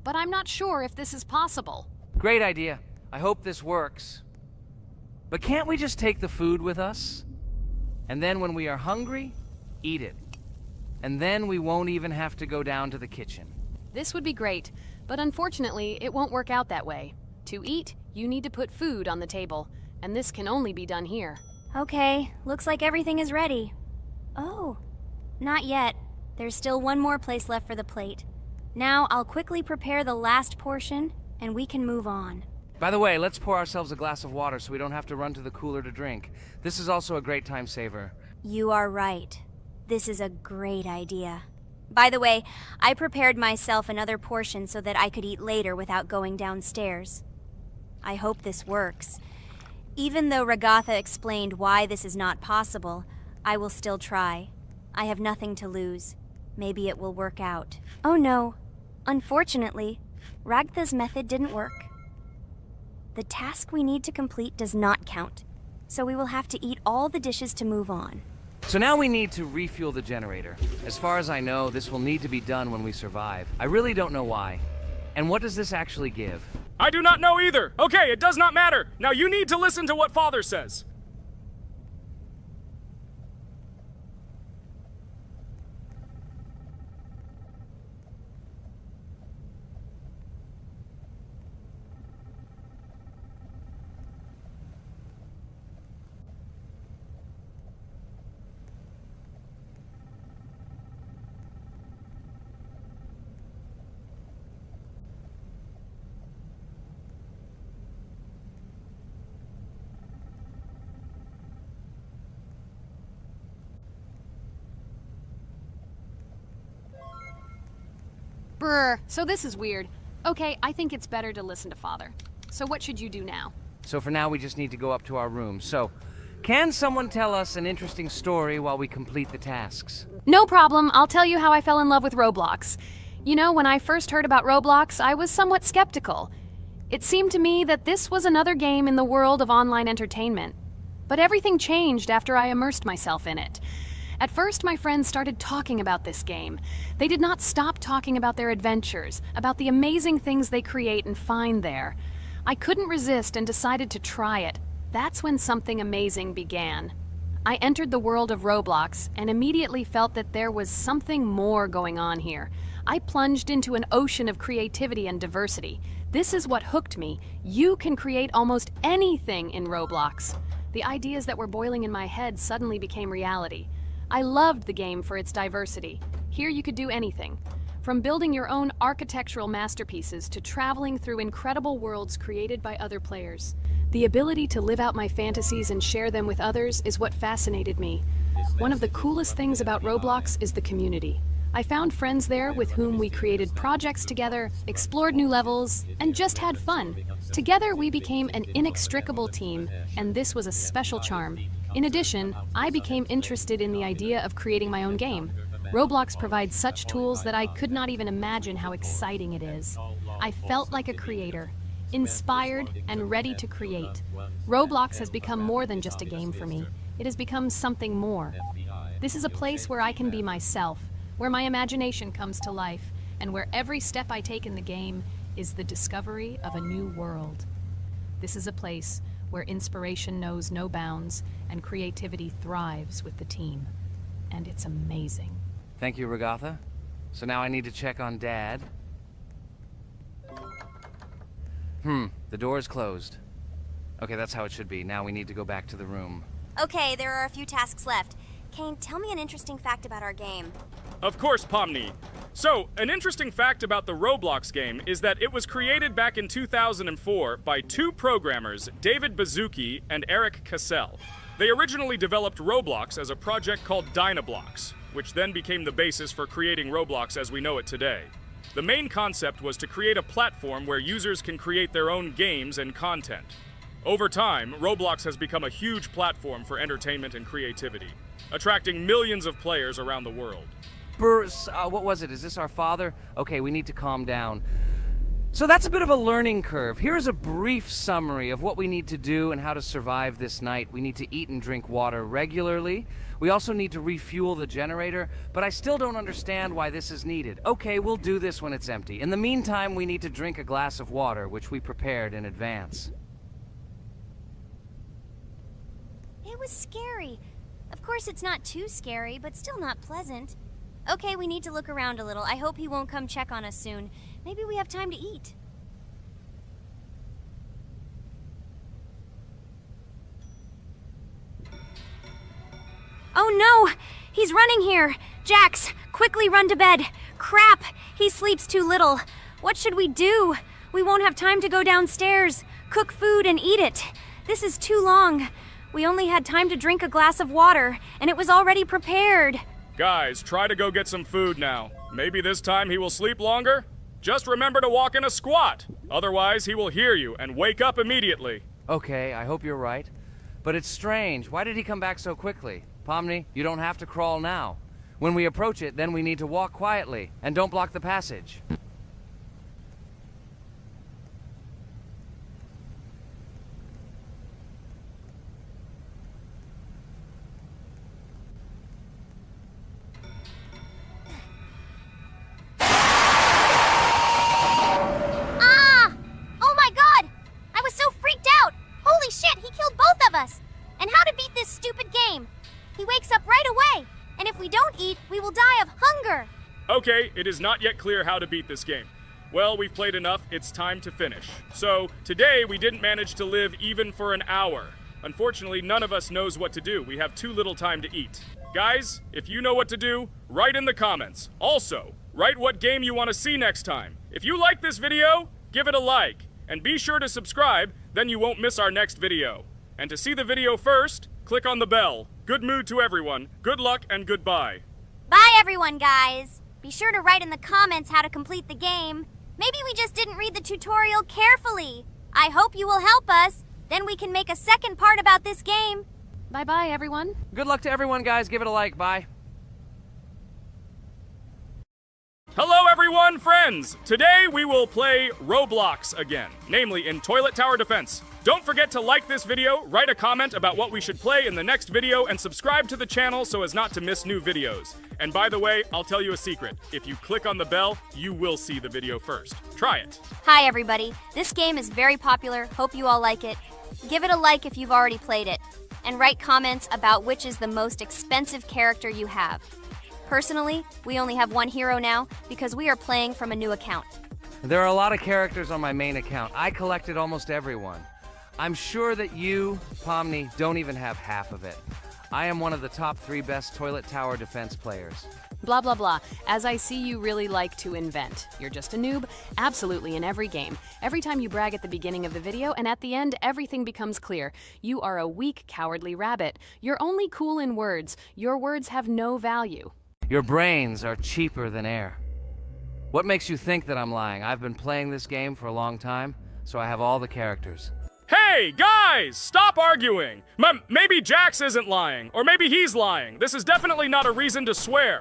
But I'm not sure if this is possible. Great idea. I hope this works. But can't we just take the food with us? And then when we are hungry, eat it. And then we won't even have to go down to the kitchen. This would be great, but unfortunately, it won't work out that way. To eat, you need to put food on the table, and this can only be done here. Okay, looks like everything is ready. Oh, not yet. There's still one more place left for the plate. Now I'll quickly prepare the last portion, and we can move on. By the way, let's pour ourselves a glass of water so we don't have to run to the cooler to drink. This is also a great time saver. You are right. This is a great idea. By the way, I prepared myself another portion so that I could eat later without going downstairs. I hope this works. Even though Ragatha explained why this is not possible, I will still try. I have nothing to lose. Maybe it will work out. Oh no. Unfortunately, Ragatha's method didn't work. The task we need to complete does not count, so we will have to eat all the dishes to move on. So now we need to refuel the generator. As far as I know, this will need to be done when we survive. I really don't know why. And what does this actually give? I do not know either. Okay, it does not matter. Now you need to listen to what Father says. Brr, so this is weird. Okay, I think it's better to listen to Father. So what should you do now? So for now, we just need to go up to our room. So, can someone tell us an interesting story while we complete the tasks? No problem, I'll tell you how I fell in love with Roblox. You know, when I first heard about Roblox, I was somewhat skeptical. It seemed to me that this was another game in the world of online entertainment. But everything changed after I immersed myself in it. At first, my friends started talking about this game. They did not stop talking about their adventures, about the amazing things they create and find there. I couldn't resist and decided to try it. That's when something amazing began. I entered the world of Roblox and immediately felt that there was something more going on here. I plunged into an ocean of creativity and diversity. This is what hooked me. You can create almost anything in Roblox. The ideas that were boiling in my head suddenly became reality. I loved the game for its diversity. Here you could do anything. From building your own architectural masterpieces to traveling through incredible worlds created by other players. The ability to live out my fantasies and share them with others is what fascinated me. One of the coolest things about Roblox is the community. I found friends there with whom we created projects together, explored new levels, and just had fun. Together we became an inextricable team, and this was a special charm. In addition, I became interested in the idea of creating my own game. Roblox provides such tools that I could not even imagine how exciting it is. I felt like a creator, inspired and ready to create. Roblox has become more than just a game for me. It has become something more. This is a place where I can be myself, where my imagination comes to life, and where every step I take in the game is the discovery of a new world. This is a place where inspiration knows no bounds and creativity thrives with the team. And it's amazing. Thank you, Regatha. So now I need to check on Dad. The door is closed. Okay, that's how it should be. Now we need to go back to the room. Okay, there are a few tasks left. Kane, tell me an interesting fact about our game. Of course, Pomni. So, an interesting fact about the Roblox game is that it was created back in 2004 by two programmers, David Baszucki and Eric Cassell. They originally developed Roblox as a project called Dynablocks, which then became the basis for creating Roblox as we know it today. The main concept was to create a platform where users can create their own games and content. Over time, Roblox has become a huge platform for entertainment and creativity, attracting millions of players around the world. What was it? Is this our father? Okay, we need to calm down. So that's a bit of a learning curve. Here's a brief summary of what we need to do and how to survive this night. We need to eat and drink water regularly. We also need to refuel the generator, but I still don't understand why this is needed. Okay, we'll do this when it's empty. In the meantime, we need to drink a glass of water, which we prepared in advance. It was scary. Of course, it's not too scary, but still not pleasant. Okay, we need to look around a little. I hope he won't come check on us soon. Maybe we have time to eat. Oh no! He's running here! Jax, quickly run to bed! Crap! He sleeps too little. What should we do? We won't have time to go downstairs, cook food, and eat it. This is too long. We only had time to drink a glass of water, and it was already prepared. Guys, try to go get some food now. Maybe this time he will sleep longer? Just remember to walk in a squat. Otherwise, he will hear you and wake up immediately. Okay, I hope you're right. But it's strange. Why did he come back so quickly? Pomni, you don't have to crawl now. When we approach it, then we need to walk quietly. And don't block the passage. And how to beat this stupid game. He wakes up right away, and if we don't eat, we will die of hunger. Okay, it is not yet clear how to beat this game. Well, we've played enough, it's time to finish. So, today we didn't manage to live even for an hour. Unfortunately, none of us knows what to do. We have too little time to eat. Guys, if you know what to do, write in the comments. Also, write what game you want to see next time. If you like this video, give it a like. And be sure to subscribe, then you won't miss our next video. And to see the video first, click on the bell. Good mood to everyone. Good luck and goodbye. Bye everyone, guys. Be sure to write in the comments how to complete the game. Maybe we just didn't read the tutorial carefully. I hope you will help us. Then we can make a second part about this game. Bye-bye, everyone. Good luck to everyone, guys. Give it a like. Bye. Hello everyone, friends! Today we will play Roblox again, namely in Toilet Tower Defense. Don't forget to like this video, write a comment about what we should play in the next video, and subscribe to the channel so as not to miss new videos. And by the way, I'll tell you a secret. If you click on the bell, you will see the video first. Try it. Hi everybody. This game is very popular. Hope you all like it. Give it a like if you've already played it. And write comments about which is the most expensive character you have. Personally, we only have one hero now because we are playing from a new account. There are a lot of characters on my main account. I collected almost everyone. I'm sure that you, Pomni, don't even have half of it. I am one of the top 3 best Toilet Tower Defense players. Blah, blah, blah. As I see you really like to invent. You're just a noob? Absolutely, in every game. Every time you brag at the beginning of the video, and at the end, everything becomes clear. You are a weak, cowardly rabbit. You're only cool in words. Your words have no value. Your brains are cheaper than air. What makes you think that I'm lying? I've been playing this game for a long time, so I have all the characters. Hey, guys! Stop arguing! Maybe Jax isn't lying, or maybe he's lying. This is definitely not a reason to swear.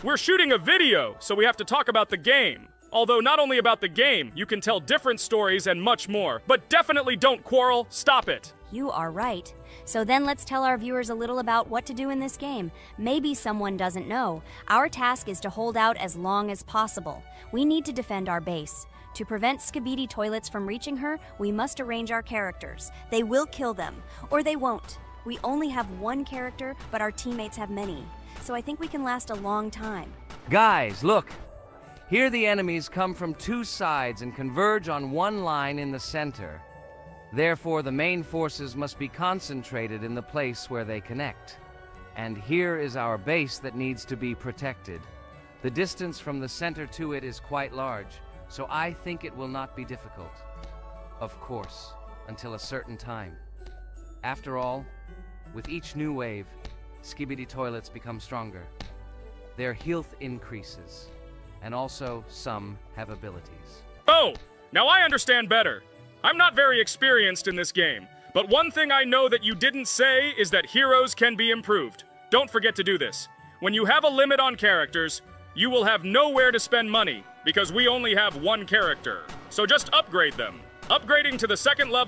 We're shooting a video, so we have to talk about the game. Although not only about the game, you can tell different stories and much more. But definitely don't quarrel. Stop it. You are right. So then let's tell our viewers a little about what to do in this game. Maybe someone doesn't know. Our task is to hold out as long as possible. We need to defend our base. To prevent Skibidi Toilets from reaching her, we must arrange our characters. They will kill them, or they won't. We only have one character, but our teammates have many. So I think we can last a long time. Guys, look! Here the enemies come from two sides and converge on one line in the center. Therefore, the main forces must be concentrated in the place where they connect. And here is our base that needs to be protected. The distance from the center to it is quite large, so I think it will not be difficult. Of course, until a certain time. After all, with each new wave, Skibidi Toilets become stronger. Their health increases, and also some have abilities. Oh, now I understand better. I'm not very experienced in this game, but one thing I know that you didn't say is that heroes can be improved. Don't forget to do this. When you have a limit on characters, you will have nowhere to spend money, because we only have one character. So just upgrade them. Upgrading to the second level